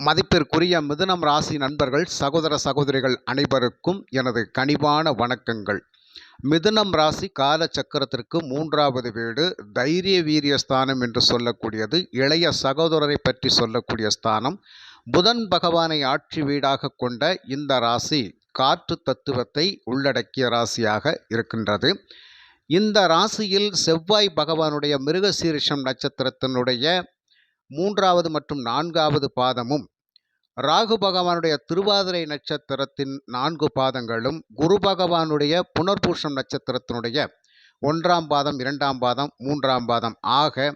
மதிப்பிற்குரிய மிதுனம் ராசி நண்பர்கள் சகோதர சகோதரிகள் அனைவருக்கும் எனது கனிவான வணக்கங்கள். மிதுனம் ராசி கால சக்கரத்திற்கு மூன்றாவது வீடு தைரிய வீரிய ஸ்தானம் என்று சொல்லக்கூடியது. இளைய சகோதரரை பற்றி சொல்லக்கூடிய ஸ்தானம். புதன் பகவானை ஆட்சி வீடாக கொண்ட இந்த ராசி காற்று தத்துவத்தை உள்ளடக்கிய ராசியாக இருக்கின்றது. இந்த ராசியில் செவ்வாய் பகவானுடைய மிருகசீரிஷம் நட்சத்திரத்தினுடைய மூன்றாவது மற்றும் நான்காவது பாதமும், ராகு பகவானுடைய திருவாதிரை நட்சத்திரத்தின் 4 பாதங்களும், குரு பகவானுடைய புனர்பூஷம் நட்சத்திரத்தினுடைய 1ஆம் பாதம், 2ஆம் பாதம், 3ஆம் பாதம் ஆக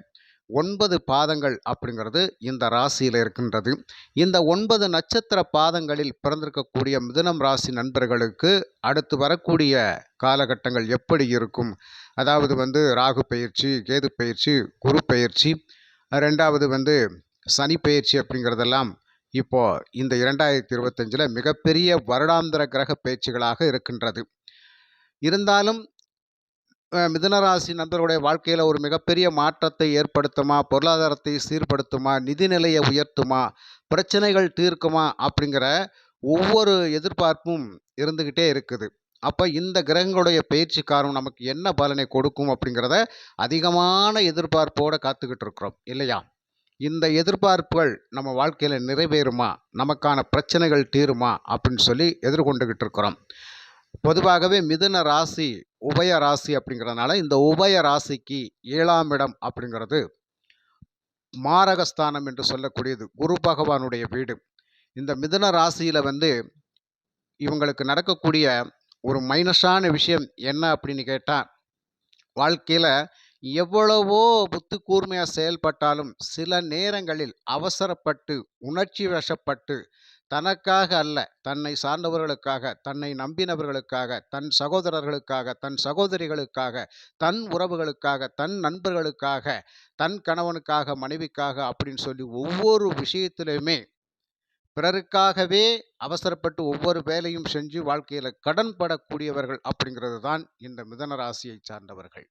9 பாதங்கள் அப்படிங்கிறது இந்த ராசியில் இருக்கின்றது. இந்த 9 நட்சத்திர பாதங்களில் பிறந்திருக்கக்கூடிய மிதுனம் ராசி நண்பர்களுக்கு அடுத்து வரக்கூடிய காலகட்டங்கள் எப்படி இருக்கும்? அதாவது ராகு பயிற்சி, கேது பயிற்சி, குரு பயிற்சி, ரெண்டாவது சனி பயிற்சி அப்படிங்கிறதெல்லாம் இப்போ இந்த 2025 மிகப்பெரிய வருடாந்திர கிரக பயிற்சிகளாக இருக்கின்றது. இருந்தாலும் மிதுனராசி நண்பர்களுடைய வாழ்க்கையில் ஒரு மிகப்பெரிய மாற்றத்தை ஏற்படுத்துமா, பொருளாதாரத்தை சீர்படுத்துமா, நிதிநிலையை உயர்த்துமா, பிரச்சனைகள் தீர்க்குமா அப்படிங்கிற ஒவ்வொரு எதிர்பார்ப்பும் இருந்துக்கிட்டே இருக்குது. அப்போ இந்த கிரகங்களுடைய பயிற்சி காரணம் நமக்கு என்ன பலனை கொடுக்கும் அப்படிங்கிறத அதிகமான எதிர்பார்ப்போடு காத்துக்கிட்டு இருக்கிறோம் இல்லையா? இந்த எதிர்பார்ப்புகள் நம்ம வாழ்க்கையில் நிறைவேறுமா, நமக்கான பிரச்சனைகள் தீருமா அப்படின்னு சொல்லி எதிர்கொண்டுகிட்டு இருக்கிறோம். பொதுவாகவே மிதுன ராசி உபய ராசி அப்படிங்கிறதுனால இந்த உபய ராசிக்கு 7ஆம் இடம் அப்படிங்கிறது மாரகஸ்தானம் என்று சொல்லக்கூடியது, குரு பகவானுடைய வீடு. இந்த மிதுன ராசியில் இவங்களுக்கு நடக்கக்கூடிய ஒரு மைனஸான விஷயம் என்ன அப்படின்னு கேட்டால், வாழ்க்கையில் எவ்வளவோ புத்தி கூர்மையாக செயல்பட்டாலும் சில நேரங்களில் அவசரப்பட்டு உணர்ச்சி வசப்பட்டு தனக்காக அல்ல, தன்னை சார்ந்தவர்களுக்காக, தன்னை நம்பினவர்களுக்காக, தன் சகோதரர்களுக்காக, தன் சகோதரிகளுக்காக, தன் உறவுகளுக்காக, தன் நண்பர்களுக்காக, தன் கணவனுக்காக, மனைவிக்காக அப்படின்னு சொல்லி ஒவ்வொரு விஷயத்திலுமே பிறருக்காகவே அவசரப்பட்டு ஒவ்வொரு வேலையும் செஞ்சு வாழ்க்கையில் கடன் படக்கூடியவர்கள் அப்படிங்கிறது தான் இந்த மிதுன ராசியை சார்ந்தவர்கள்.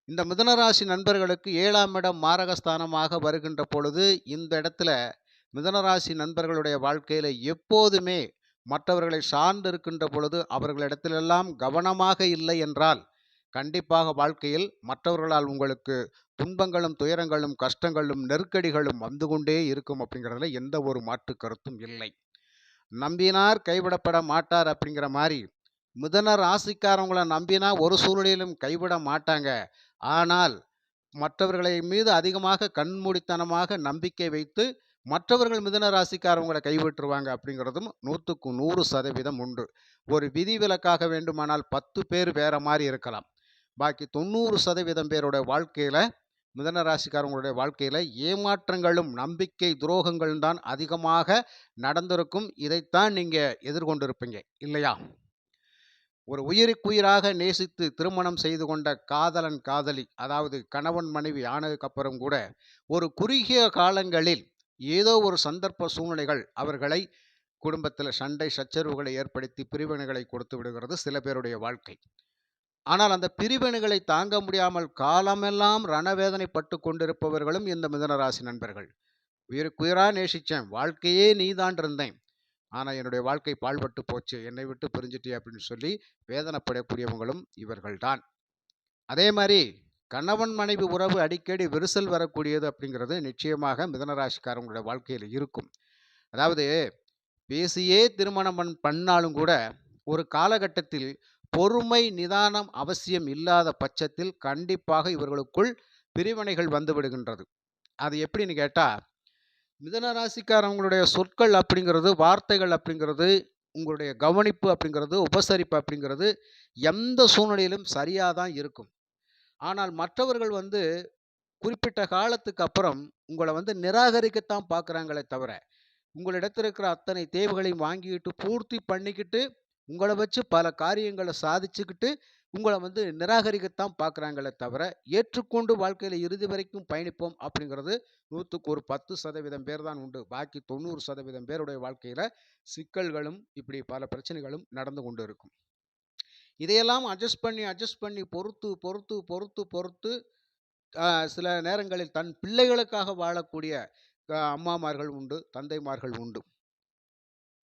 இந்த மிதுனராசி நண்பர்களுக்கு 7ஆம் இடம் மாரகஸ்தானமாக வருகின்ற பொழுது இந்த இடத்துல மிதுனராசி நண்பர்களுடைய வாழ்க்கையில் எப்போதுமே மற்றவர்களை சார்ந்து இருக்கின்ற பொழுது அவர்களிடத்திலெல்லாம் கவனமாக இல்லை என்றால் கண்டிப்பாக வாழ்க்கையில் மற்றவர்களால் உங்களுக்கு துன்பங்களும், துயரங்களும், கஷ்டங்களும், நெருக்கடிகளும் வந்து கொண்டே இருக்கும் அப்படிங்கிறதுல எந்த ஒரு மாற்று கருத்தும் இல்லை. நம்பினார் கைவிடப்பட மாட்டார் அப்படிங்கிற மாதிரி மிதுன ராசிக்காரவங்களை நம்பினா ஒரு சூழ்நிலையிலும் கைவிட மாட்டாங்க. ஆனால் மற்றவர்களை மீது அதிகமாக கண்மூடித்தனமாக நம்பிக்கை வைத்து மற்றவர்கள் மிதுன ராசிக்காரவங்களை கைவிட்டுருவாங்க அப்படிங்கிறதும் 100க்கு 100% உண்டு. ஒரு விதிவிலக்காக வேண்டுமானால் 10 பேர் வேற மாதிரி இருக்கலாம். பாக்கி 90% பேருடைய வாழ்க்கையில், மிதுன ராசிக்காரங்களுடைய வாழ்க்கையில் ஏமாற்றங்களும் நம்பிக்கை துரோகங்களும் தான் அதிகமாக நடந்திருக்கும். இதைத்தான் நீங்கள் எதிர்கொண்டிருப்பீங்க இல்லையா? ஒரு உயிருக்குயிராக நேசித்து திருமணம் செய்து கொண்ட காதலன் காதலி, அதாவது கணவன் மனைவி ஆனதுக்கப்புறம் கூட ஒரு குறுகிய காலங்களில் ஏதோ ஒரு சந்தர்ப்ப சூழ்நிலைகள் அவர்களை குடும்பத்தில் சண்டை சச்சரவுகளை ஏற்படுத்தி பிரிவினைகளை கொடுத்து விடுகிறது சில பேருடைய வாழ்க்கை. ஆனால் அந்த பிரிவினைகளை தாங்க முடியாமல் காலமெல்லாம் ரணவேதனைப்பட்டு கொண்டிருப்பவர்களும் இந்த மிதுனராசி நண்பர்கள். உயிருக்குயிராக நேசித்தேன், வாழ்க்கையே நீதான் இருந்தேன், ஆனால் என்னுடைய வாழ்க்கை பாழ்பட்டு போச்சு, என்னை விட்டு பிரிஞ்சிட்டே அப்படின்னு சொல்லி வேதனைப்படக்கூடியவங்களும் இவர்கள்தான். அதே மாதிரி கணவன் மனைவி உறவு அடிக்கடி விரிசல் வரக்கூடியது அப்படிங்கிறது நிச்சயமாக மிதுனராசிக்காரங்களுடைய வாழ்க்கையில் இருக்கும். அதாவது பேசியே திருமணம் பண்ணாலும் கூட ஒரு காலகட்டத்தில் பொறுமை நிதானம் அவசியம் இல்லாத பட்சத்தில் கண்டிப்பாக இவர்களுக்குள் பிரிவினைகள் வந்து விடுகின்றது. அது எப்படின்னு கேட்டால், மிதுன ராசிக்காரவங்களுடைய சொற்கள் அப்படிங்கிறது, வார்த்தைகள் அப்படிங்கிறது, உங்களுடைய கவனிப்பு அப்படிங்கிறது, உபசரிப்பு அப்படிங்கிறது எந்த சூழ்நிலையிலும் சரியாக தான் இருக்கும். ஆனால் மற்றவர்கள் குறிப்பிட்ட காலத்துக்கு அப்புறம் உங்களை நிராகரிக்கத்தான் பார்க்குறாங்களே தவிர, உங்களிடத்தில் இருக்கிற அத்தனை தேவைகளையும் வாங்கிக்கிட்டு பூர்த்தி பண்ணிக்கிட்டு உங்களை வச்சு பல காரியங்களை சாதிச்சுக்கிட்டு உங்களை நிராகரிக்கத்தான் பார்க்குறாங்களே தவிர, ஏற்றுக்கொண்டு வாழ்க்கையில் இறுதி வரைக்கும் பயணிப்போம் அப்படிங்கிறது 100க்கு ஒரு 10% பேர் தான் உண்டு. பாக்கி 90% பேருடைய வாழ்க்கையில் சிக்கல்களும் இப்படி பல பிரச்சனைகளும் நடந்து கொண்டு இருக்கும். இதையெல்லாம் அட்ஜஸ்ட் பண்ணி பொறுத்து பொறுத்து பொறுத்து பொறுத்து சில நேரங்களில் தன் பிள்ளைகளுக்காக வாழக்கூடிய அம்மாமார்கள் உண்டு, தந்தைமார்கள் உண்டு.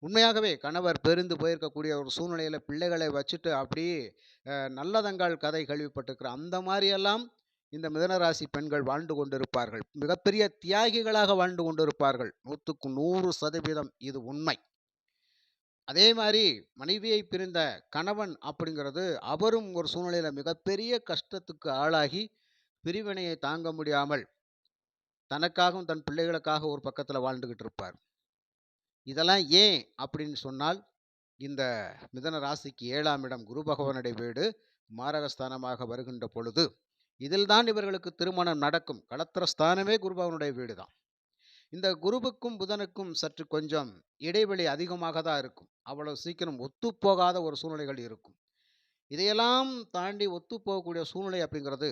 உண்மையாகவே கணவர் பிரிந்து போயிருக்கக்கூடிய ஒரு சூழ்நிலையில பிள்ளைகளை வச்சுட்டு அப்படியே நல்லதங்காள் கதை கேள்விப்பட்டிருக்கிறேன். அந்த மாரியெல்லாம் இந்த மிதுனராசி பெண்கள் வாழ்ந்து கொண்டிருப்பார்கள். மிகப்பெரிய தியாகிகளாக வாழ்ந்து கொண்டிருப்பார்கள். 100க்கு 100% இது உண்மை. அதே மாரி மனைவியை பிரிந்த கணவன் அப்படிங்கிறது, அவரும் ஒரு சூழ்நிலையில மிகப்பெரிய கஷ்டத்துக்கு ஆளாகி, பிரிவினையை தாங்க முடியாமல், தனக்காகவும், தன் பிள்ளைகளுக்காக ஒரு பக்கத்துல வாழ்ந்துகிட்டு இருப்பார். இதெல்லாம் ஏன் அப்படின்னு சொன்னால், இந்த மிதுன ராசிக்கு 7ஆம் இடம் குரு பகவானுடைய வீடு மாரகஸ்தானமாக வருகின்ற பொழுது, இதில் தான் இவர்களுக்கு திருமணம் நடக்கும். களத்திர ஸ்தானமே குரு பகவானுடைய வீடு தான். இந்த குருவுக்கும் புதனுக்கும் சற்று கொஞ்சம் இடைவெளி அதிகமாக தான் இருக்கும். அவ்வளவு சீக்கிரம் ஒத்துப்போகாத ஒரு சூழ்நிலைகள் இருக்கும். இதையெல்லாம் தாண்டி ஒத்துப்போகக்கூடிய சூழ்நிலை அப்படிங்கிறது,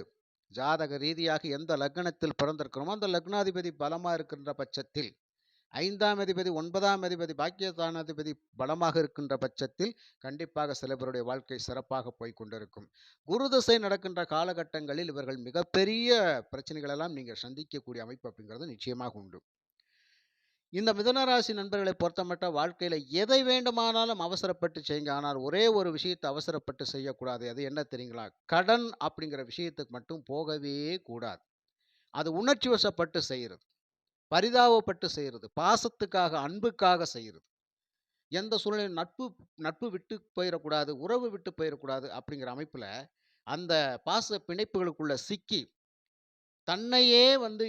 ஜாதக ரீதியாக எந்த லக்னத்தில் பிறந்திருக்கிறோமோ, அந்த லக்னாதிபதி பலமா இருக்கின்ற பட்சத்தில் 5ஆம் அதிபதி, 9ஆம் அதிபதி, பாக்கியஸ்தானாதிபதி பலமாக இருக்கின்ற பட்சத்தில், கண்டிப்பாக சில பேருடைய வாழ்க்கை சிறப்பாக போய்க் கொண்டிருக்கும். குரு திசை நடக்கின்ற காலகட்டங்களில் இவர்கள் மிகப்பெரிய பிரச்சனைகள் எல்லாம் நீங்க சந்திக்கக்கூடிய அமைப்பு அப்படிங்கிறது நிச்சயமாக உண்டு. இந்த மிதுன ராசி நண்பர்களை பொறுத்தமட்ட வாழ்க்கையில எதை வேண்டுமானாலும் அவசரப்பட்டு செய்யுங்க. ஆனால் ஒரே ஒரு விஷயத்த அவசரப்பட்டு செய்யக்கூடாது. அது என்ன தெரியுங்களா? கடன் அப்படிங்கிற விஷயத்துக்கு மட்டும் போகவே கூடாது. அது உணர்ச்சி வசப்பட்டு செய்றது. பரிதாபப்பட்டு செய்றது. பாசத்துக்காக, அன்புக்காக செய்றது. எந்த சூழ்நிலையிலும் நட்பு நட்பு விட்டு போயிறக்கூடாது, உறவு விட்டு போயிறக்கூடாது அப்படிங்கிற அமைப்புல, அந்த பாச பிணைப்புகளுக்குள்ள சிக்கி, தன்னையே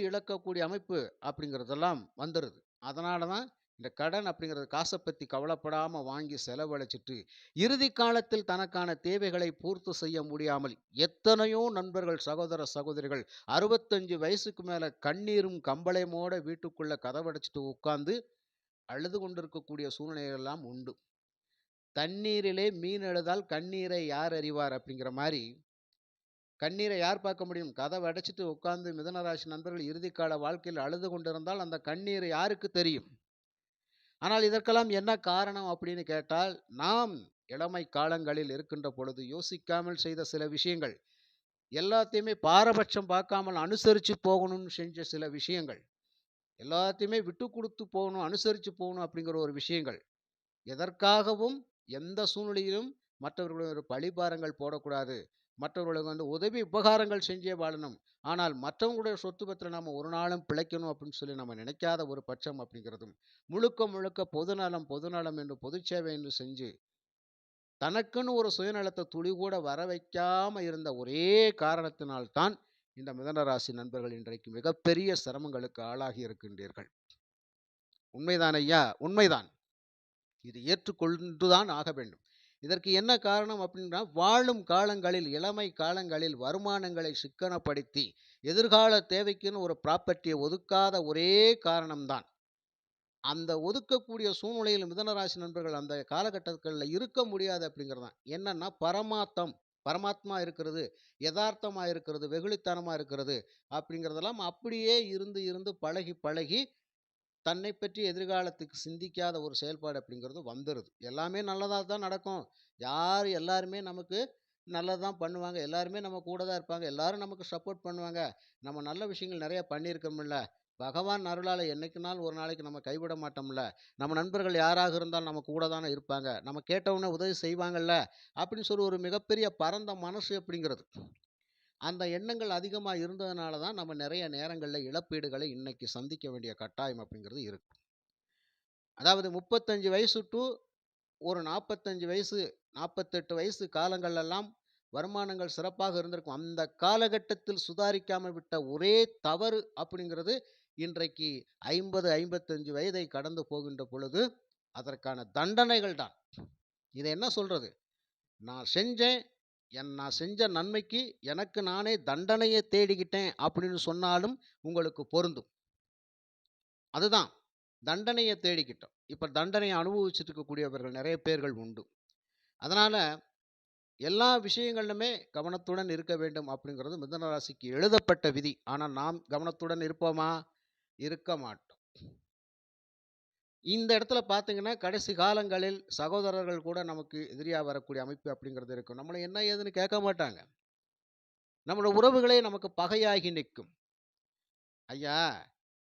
இழக்கக்கூடிய அமைப்பு அப்படிங்கிறதெல்லாம் வந்துருது. அதனால தான் இந்த கடன் அப்படிங்கிறது காச பத்தி கவலைப்படாம வாங்கி செலவழிச்சுட்டு, இறுதி காலத்தில் தனக்கான தேவைகளை பூர்த்தி செய்ய முடியாமல் எத்தனையோ நண்பர்கள், சகோதர, சகோதரிகள் 65 வயசுக்கு மேல கண்ணீரும் கம்பளையுமோட வீட்டுக்குள்ள கதவடைச்சுட்டு உட்கார்ந்து அழுது கொண்டிருக்கக்கூடிய சூழ்நிலைகள் எல்லாம் உண்டு. "தண்ணீரிலே மீன் அழுதால் கண்ணீரை யார் அறிவார்?" அப்படிங்கிற மாரி, கண்ணீரை யார் பார்க்க முடியும்? கதவ அடைச்சுட்டு உட்கார்ந்து மிதுன ராசி நண்பர்கள் இறுதிக்கால வாழ்க்கையில் அழுது கொண்டிருந்தால், அந்த கண்ணீர் யாருக்கு தெரியும்? ஆனால் இதற்கெல்லாம் என்ன காரணம் அப்படின்னு கேட்டால், நாம் இளமை காலங்களில் இருக்கின்ற பொழுது யோசிக்காமல் செய்த சில விஷயங்கள். எல்லாத்தையுமே பாரபட்சம் பார்க்காமல் அனுசரிச்சு போகணும்னு செஞ்ச சில விஷயங்கள். எல்லாத்தையுமே விட்டு குடுத்து போகணும், அனுசரிச்சு போகணும் அப்படிங்கிற ஒரு விஷயங்கள். எதற்காகவும், எந்த சூழ்நிலையிலும் மற்றவர்களுடைய ஒரு பழிபாரங்கள் போடக்கூடாது. மற்றவர்களுக்கு உதவி உபகாரங்கள் செஞ்சே வாழணும். ஆனால் மற்றவங்களுடைய சொத்து பத்திர நாம ஒரு நாளும் பிழைக்கணும் அப்படின்னு சொல்லி நம்ம நினைக்காத ஒரு பட்சம் அப்படிங்கிறதும், முழுக்க முழுக்க பொதுநலம், பொதுநலம் என்று பொதுச் சேவை என்று செஞ்சு, தனக்குன்னு ஒரு சுயநலத்த துளி கூட வர வைக்காம இருந்த ஒரே காரணத்தினால் தான், இந்த மிதுன ராசி நண்பர்கள் இன்றைக்கு மிகப்பெரிய சிரமங்களுக்கு ஆளாகி இருக்கின்றீர்கள். உண்மைதான் ஐயா! உண்மைதான். இது ஏற்றுக்கொண்டுதான் ஆக வேண்டும். இதற்கு என்ன காரணம் அப்படின்னா, வாழும் காலங்களில், இளமை காலங்களில் வருமானங்களை சிக்கனப்படுத்தி, எதிர்கால தேவைக்குன்னு ஒரு ப்ராப்பர்ட்டிய ஒதுக்காத ஒரே காரணம் தான். அந்த ஒதுக்கக்கூடிய சூழ்நிலையில் மிதுன ராசி நண்பர்கள் அந்த காலகட்டங்கள்ல இருக்க முடியாது அப்படிங்கிறது தான். என்னன்னா பரமாத்மா இருக்கிறது, எதார்த்தமா இருக்கிறது, வெகுளித்தனமா இருக்கிறது அப்படிங்கிறதெல்லாம் அப்படியே இருந்து இருந்து பழகி பழகி தன்னை பற்றி எதிர்காலத்துக்கு சிந்திக்காத ஒரு செயல்பாடு அப்படிங்கிறது வந்துருது. எல்லாமே நல்லதா தான் நடக்கும். எல்லாருமே நமக்கு நல்லது தான் பண்ணுவாங்க. எல்லாருமே நம்ம கூட தான் இருப்பாங்க. எல்லாரும் நமக்கு சப்போர்ட் பண்ணுவாங்க. நம்ம நல்ல விஷயங்கள் நெறைய பண்ணியிருக்கோம்ல. பகவான் அருளால என்னைக்குனாலும் ஒரு நாளைக்கு நம்ம கைவிட மாட்டோம்ல. நம்ம நண்பர்கள் யாராக இருந்தாலும் நம்ம கூட தானே இருப்பாங்க. நம்ம கேட்டவுடனே உதவி செய்வாங்கல்ல. அப்படின்னு சொல்லி ஒரு மிகப்பெரிய பரந்த மனசு அப்படிங்கிறது. அந்த எண்ணங்கள் அதிகமா இருந்ததுனால தான் நம்ம நெறைய நேரங்கள்ல இழப்பீடுகளை இன்னைக்கு சந்திக்க வேண்டிய கட்டாயம் அப்படிங்கிறது இருக்கு. அதாவது 35 வயசு டூ ஒரு 45 வயசு, 48 வயசு காலங்கள்லலாம் வருமானங்கள் சிறப்பாக இருந்திருக்கும். அந்த காலகட்டத்தில் சுதாரிக்காம விட்ட ஒரே தவறு அப்படிங்கிறது, இன்றைக்கு 50, 55 வயதை கடந்து போகின்ற பொழுது, அதற்கான தண்டனைகள் தான். இத என்ன சொல்றது? நான் செஞ்சேன். நான் செஞ்ச நன்மைக்கு எனக்கு நானே தண்டனைய தேடிக்கிட்டேன் அப்படின்னு சொன்னாலும் உங்களுக்கு பொருந்தும். அதுதான். தண்டனைய தேடிக்கிட்டோம். இப்ப தண்டனைய அனுபவிச்சுட்டு இருக்கக்கூடியவர்கள் நெறைய பேர்கள் உண்டு. அதனால எல்லா விஷயங்களிலுமே கவனத்துடன் இருக்க வேண்டும் அப்படிங்கிறது மிதுன ராசிக்கு எழுதப்பட்ட விதி. ஆனா நாம் கவனத்துடன் இருப்போமா? இருக்க மாட்டோம். இந்த இடத்துல பார்த்தீங்கன்னா, கடைசி காலங்களில் சகோதரர்கள் கூட நமக்கு எதிரியா வரக்கூடிய அமைப்பு அப்படிங்கிறது இருக்கும். நம்மள என்ன ஏதுன்னு கேட்க மாட்டாங்க. நம்மளோட உறவுகளே நமக்கு பகையாகி நிற்கும். ஐயா!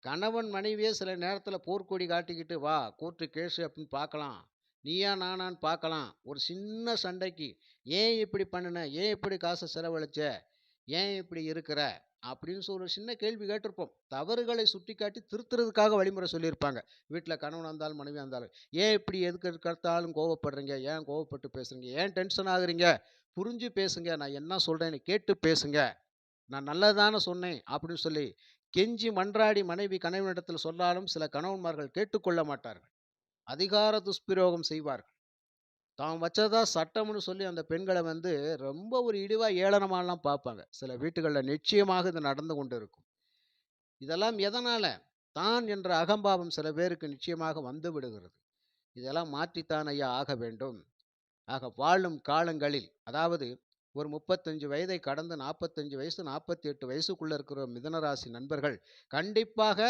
கணவன் மனைவியே சில நேரத்துல போர்க்கொடி காட்டிக்கிட்டு, "வா கோர்ட்டு கேஸு அப்படின்னு பார்க்கலாம். நீயா நானான்னு பார்க்கலாம்." ஒரு சின்ன சண்டைக்கு, "ஏன் இப்படி பண்ணுன? ஏன் இப்படி காச செலவழிச்ச? ஏன் இப்படி இருக்கிற?" அப்படின்னு ஒரு சின்ன கேள்வி கேட்டிருப்போம். தவறுகளை சுட்டிக்காட்டி திருத்துறதுக்காக வழிமுறை சொல்லியிருப்பாங்க. வீட்ல கணவனா இருந்தாலும், மனைவியா இருந்தாலும். "ஏன் இப்படி எதுக்கு எடுத்தாலும் கோவப்படுறீங்க? ஏன் கோவப்பட்டு பேசுறீங்க? ஏன் டென்ஷன் ஆகுறீங்க? புரிஞ்சு பேசுங்க. நான் என்ன சொல்றேன்னு கேட்டு பேசுங்க. நான் நல்லது தான சொன்னேன்." அப்படின்னு சொல்லி கெஞ்சி மன்றாடி மனைவி கணவனிடத்தில் சொன்னாலும் சில கணவன்மார்கள் கேட்டுக்கொள்ள மாட்டார்கள். அதிகார துஷ்பிரயோகம் செய்வார்கள். தாம் வச்சதா சட்டம்னு சொல்லி அந்த பெண்கள வந்து ரொம்ப ஒரு இழிவா ஏளனமாலாம் பார்ப்பாங்க. சில வீட்டுகள்ல நிச்சயமாக இது நடந்து கொண்டு இருக்கும். இதெல்லாம் எதனால? தான் என்ற அகம்பாவம் சில பேருக்கு நிச்சயமாக வந்து விடுகிறது. இதெல்லாம் மாற்றித்தான் ஐயா ஆக வேண்டும். ஆக வாழும் காலங்களில் அதாவது ஒரு 35 வயதை கடந்து 45 வயசு, 48 வயசுக்குள்ள இருக்கிற மிதுன ராசி நண்பர்கள் கண்டிப்பாக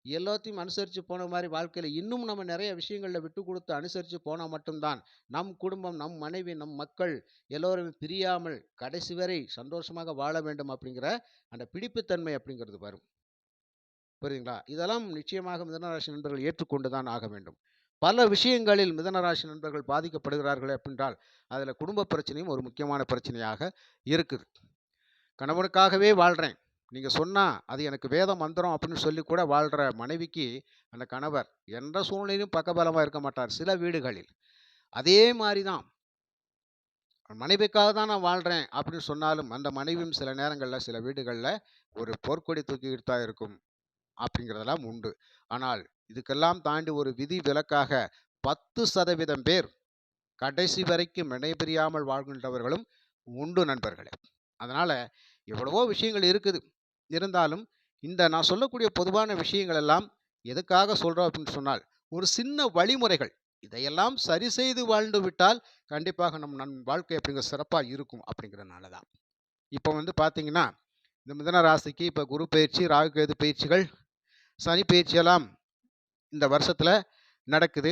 எல்லாத்தையும் அனுசரிச்சு போன மாரி வாழ்க்கையில இன்னும் நம்ம நெறைய விஷயங்கள்ல விட்டு குடுத்து அனுசரிச்சு போனா மட்டும் தான், நம் குடும்பம், நம் மனைவி, நம் மக்கள் எல்லோரும் பிரியாமல் கடைசி வரை சந்தோஷமாக வாழ வேண்டும் அப்படிங்கிற அந்த பிடிப்புத்தன்மை அப்படிங்கிறது வரும். புரியுதுங்களா? இதெல்லாம் நிச்சயமாக மிதுன ராசி நண்பர்கள் ஏற்றுக்கொண்டு தான் ஆக வேண்டும். பல விஷயங்களில் மிதுன ராசி நண்பர்கள் பாதிக்கப்படுகிறார்கள் அப்படின்றால், அதில குடும்ப பிரச்சனையும் ஒரு முக்கியமான பிரச்சனையாக இருக்குது. கணவனுக்காகவே வாழ்றேன். நீங்க சொன்னா, அது எனக்கு வேத மந்திரம் அப்படின்னு சொல்லி கூட வாழ்ற மனைவிக்கு, அந்த கணவர் எந்த சூழ்நிலையிலும் பக்கபலமா இருக்க மாட்டார், சில வீடுகளில். அதே மாரி தான் மனைவிக்காக தான் நான் வாழ்றேன் அப்படின்னு சொன்னாலும், அந்த மனைவியும் சில நேரங்கள்ல, சில வீடுகள்ல ஒரு போர்க்கொடி தூக்கிக்கிட்டு தான் இருக்கும். அப்படிங்கிறதெல்லாம் உண்டு. ஆனால் இதுக்கெல்லாம் தாண்டி ஒரு விதி விலக்காக 10% பேர் கடைசி வரைக்கும் இணைபிரியாமல் வாழ்கின்றவர்களும் உண்டு நண்பர்களே. அதனால எவ்வளவோ விஷயங்கள் இருக்குது. இருந்தாலும் இந்த நான் சொல்லக்கூடிய பொதுவான விஷயங்கள் எல்லாம் எதுக்காக சொல்றோம் அப்படின்னு சொன்னால், ஒரு சின்ன வழிமுறைகள். இதையெல்லாம் சரி செய்து வாழ்ந்து விட்டால் கண்டிப்பாக நம் வாழ்க்கை அப்படிங்கிறது சிறப்பா இருக்கும் அப்படிங்கிறனால தான். இப்போ வந்து பார்த்தீங்கன்னா, இந்த மிதுன ராசிக்கு இப்ப குரு பெயர்ச்சி, ராகு கேது பெயர்ச்சிகள், சனி பெயர்ச்சியெல்லாம் இந்த வருஷத்துல நடக்குது.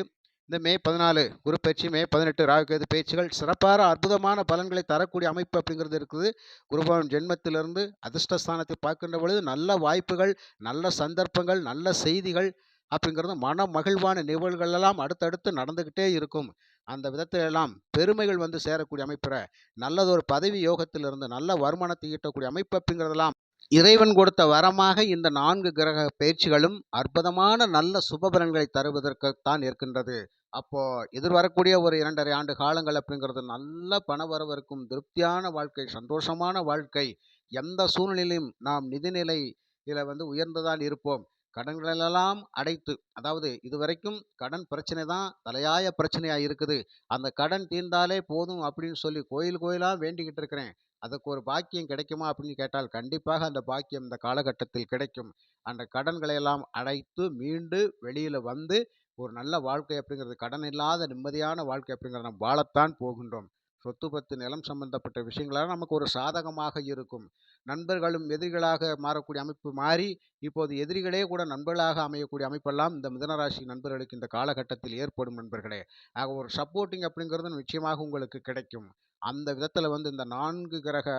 இந்த மே 14 குரு பெயர்ச்சி, மே 18 ராகு கேது பெயர்ச்சிகள் சிறப்பான அற்புதமான பலன்களை தரக்கூடிய அமைப்பு அப்படிங்கிறது இருக்குது. குருபவன் ஜென்மத்திலிருந்து அதிர்ஷ்டஸ்தானத்தை பார்க்கின்ற பொழுது நல்ல வாய்ப்புகள், நல்ல சந்தர்ப்பங்கள், நல்ல செய்திகள் அப்படிங்கிறது மன மகிழ்வான நிகழ்வுகள் எல்லாம் அடுத்தடுத்து நடந்துகிட்டே இருக்கும். அந்த விதத்தில எல்லாம் பெருமைகள் வந்து சேரக்கூடிய அமைப்புற, நல்லதொரு பதவி யோகத்திலிருந்து நல்ல வருமானத்தை ஈட்டக்கூடிய அமைப்பு அப்படிங்கிறதெல்லாம் இறைவன் கொடுத்த வரமாக இந்த 4 கிரக பெயர்ச்சிகளும் அற்புதமான நல்ல சுபபலன்களை தருவதற்குத்தான் இருக்கின்றது. அப்போ எதிர்வரக்கூடிய ஒரு 2 1/2 ஆண்டு காலங்கள் அப்படிங்கிறது நல்ல பணவரவு இருக்கும், திருப்தியான வாழ்க்கை, சந்தோஷமான வாழ்க்கை. எந்த சூழ்நிலையிலும் நாம் நிதிநிலையில வந்து உயர்ந்து தான் இருப்போம். கடன்களெல்லாம் அடைத்து அதாவது இதுவரைக்கும் கடன் பிரச்சனை தான் தலையாய பிரச்சனையா இருக்குது. அந்த கடன் தீர்ந்தாலே போதும் அப்படின்னு சொல்லி கோயில் கோயிலா வேண்டிக்கிட்டு இருக்கிறேன். அதுக்கு ஒரு பாக்கியம் கிடைக்குமா அப்படின்னு கேட்டால், கண்டிப்பாக அந்த பாக்கியம் இந்த காலகட்டத்தில் கிடைக்கும். அந்த கடன்களை எல்லாம் அடைத்து மீண்டு வெளியில வந்து, ஒரு நல்ல வாழ்க்கை அப்படிங்கிறது கடன் இல்லாத நிம்மதியான வாழ்க்கை அப்படிங்கிறத நாம் வாழத்தான் போகின்றோம். சொத்து பத்து நிலம் சம்பந்தப்பட்ட விஷயங்களால நமக்கு ஒரு சாதகமாக இருக்கும். நண்பர்களும் எதிரிகளாக மாறக்கூடிய அமைப்பு மாறி, இப்போது எதிரிகளே கூட நண்பர்களாக அமையக்கூடிய அமைப்பெல்லாம் இந்த மிதுன ராசி நண்பர்களுக்கு இந்த காலகட்டத்தில் ஏற்படும் நண்பர்களே. ஆக ஒரு சப்போர்ட்டிங் அப்படிங்கிறது நிச்சயமாக உங்களுக்கு கிடைக்கும். அந்த விதத்துல வந்து இந்த 4 கிரக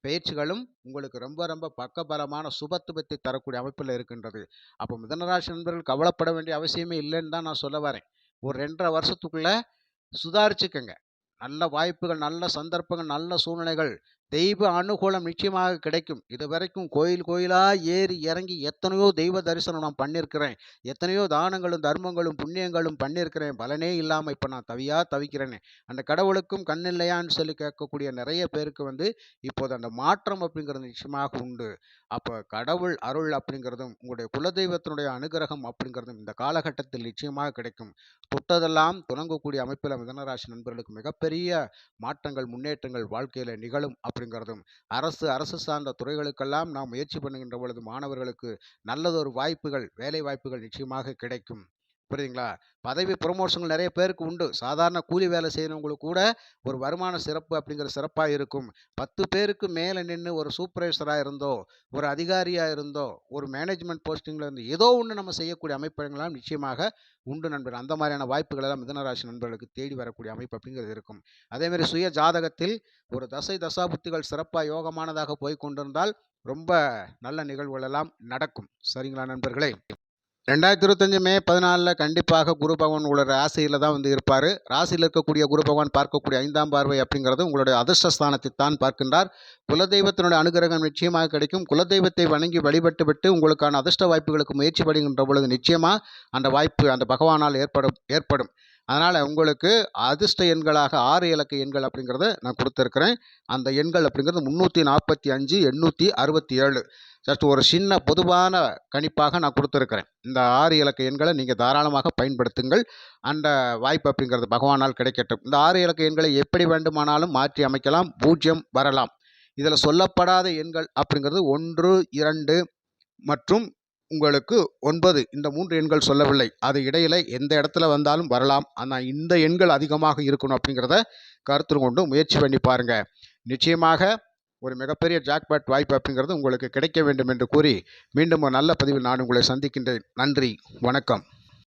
பெயர்ச்சிகளும் உங்களுக்கு ரொம்ப ரொம்ப பக்கபலமான சுபத்துவத்தை தரக்கூடிய அமைப்பில் இருக்கின்றது. அப்போ மிதுனராசி நண்பர்கள் கவலைப்பட வேண்டிய அவசியமே இல்லைன்னு தான் நான் சொல்ல வரேன். ஒரு 2 1/2 வருஷத்துக்குள்ள சுதாரிச்சுக்கங்க. நல்ல வாய்ப்புகள், நல்ல சந்தர்ப்பங்கள், நல்ல சூழ்நிலைகள், தெய்வ அனுகூலம் நிச்சயமாக கிடைக்கும். இதுவரைக்கும் கோயில் கோயிலா ஏறி இறங்கி எத்தனையோ தெய்வ தரிசனம் நான் பண்ணியிருக்கிறேன். எத்தனையோ தானங்களும், தர்மங்களும், புண்ணியங்களும் பண்ணியிருக்கிறேன். பலனே இல்லாம இப்ப நான் தவியா தவிக்கிறேனே. அந்த கடவுளுக்கும் கண் இல்லையான்னு சொல்லி கேட்கக்கூடிய நிறைய பேருக்கு வந்து இப்போது அந்த மாற்றம் அப்படிங்கிறது நிச்சயமாக உண்டு. அப்ப கடவுள் அருள் அப்படிங்கிறதும், உங்களுடைய குலதெய்வத்தினுடைய அனுகிரகம் அப்படிங்கிறதும் இந்த காலகட்டத்தில் நிச்சயமாக கிடைக்கும். தொட்டதெல்லாம் துலங்கக்கூடிய அமைப்பில் மிதனராசி நண்பர்களுக்கு மிகப்பெரிய மாற்றங்கள், முன்னேற்றங்கள் வாழ்க்கையில நிகழும் அப்படிங்கிறதும், அரசு சார்ந்த துறைகளுக்கெல்லாம் நாம் முயற்சி பண்ணுகின்ற பொழுது மாணவர்களுக்கு நல்லதொரு வாய்ப்புகள், வேலை வாய்ப்புகள் நிச்சயமாக கிடைக்கும். புரியுதுங்களா? பதவி புரமோஷன்கள் நிறைய பேருக்கு உண்டு. சாதாரண கூலி வேலை செய்றவங்களுக்கு கூட ஒரு வருமான சிறப்பு அப்படிங்கிற சிறப்பா இருக்கும். 10 பேருக்கு மேல நின்னு ஒரு சூப்பர்வைசரா இருந்தோ, ஒரு அதிகாரியா இருந்தோ, ஒரு மேனேஜ்மென்ட் போஸ்டிங்ல இருந்து ஏதோ ஒண்ணு நம்ம செய்யக்கூடிய அமைப்புகள்லாம் நிச்சயமாக உண்டு நண்பர். அந்த மாதிரியான வாய்ப்புகள் எல்லாம் மிதுன ராசி நண்பர்களுக்கு தேடி வரக்கூடிய அமைப்பு அப்படிங்கிறது இருக்கும். அதே மாரி சுய ஜாதகத்தில் ஒரு தசை தசாபுத்திகள் சிறப்பா யோகமானதாக போய்க் கொண்டிருந்தால், ரொம்ப நல்ல நிகழ்வுகள் எல்லாம் நடக்கும். சரிங்களா நண்பர்களே? 2025 மே 14 கண்டிப்பாக குரு பகவான் உங்களோட ராசியில் தான் வந்து இருப்பார். ராசியில் இருக்கக்கூடிய குரு பகவான் பார்க்கக்கூடிய 5ஆம் பார்வை அப்படிங்கிறது உங்களுடைய அதிர்ஷ்டஸ்தானத்தை தான் பார்க்கின்றார். குலதெய்வத்தினுடைய அனுகிரகம் நிச்சயமாக கிடைக்கும். குலதெய்வத்தை வணங்கி வழிபட்டு விட்டு உங்களுக்கான அதிர்ஷ்ட வாய்ப்புகளுக்கு முயற்சி படுகின்ற பொழுது நிச்சயமாக அந்த வாய்ப்பு அந்த பகவானால் ஏற்படும். அதனால் உங்களுக்கு அதிர்ஷ்ட எண்களாக 6 இலக்க எண்கள் அப்படிங்கிறத நான் கொடுத்துருக்கிறேன். அந்த எண்கள் அப்படிங்கிறது 345 867. ஜஸ்ட் ஒரு சின்ன பொதுவான கணிப்பாக நான் கொடுத்துருக்கிறேன். இந்த 6 இலக்க எண்களை நீங்கள் தாராளமாக பயன்படுத்துங்கள். அந்த வாய்ப்பு அப்படிங்கிறது பகவானால் கிடைக்கட்டும். இந்த 6 இலக்க எண்களை எப்படி வேண்டுமானாலும் மாற்றி அமைக்கலாம். 0 வரலாம். இதில் சொல்லப்படாத எண்கள் அப்படிங்கிறது 1, 2 மற்றும் உங்களுக்கு 9, இந்த 3 எண்கள் சொல்லவில்லை. அது இடையில எந்த இடத்துல வந்தாலும் வரலாம். ஆனால் இந்த எண்கள் அதிகமாக இருக்கணும் அப்படிங்கிறத கருத்தில் கொண்டு முயற்சி பண்ணி பாருங்க. நிச்சயமாக ஒரு மிகப்பெரிய ஜாக்பாட் வாய்ப்பு அப்படிங்கிறது உங்களுக்கு கிடைக்க வேண்டும் என்று கூறி மீண்டும் ஒரு நல்ல பதிவில் நான் உங்களை சந்திக்கின்றேன். நன்றி, வணக்கம்.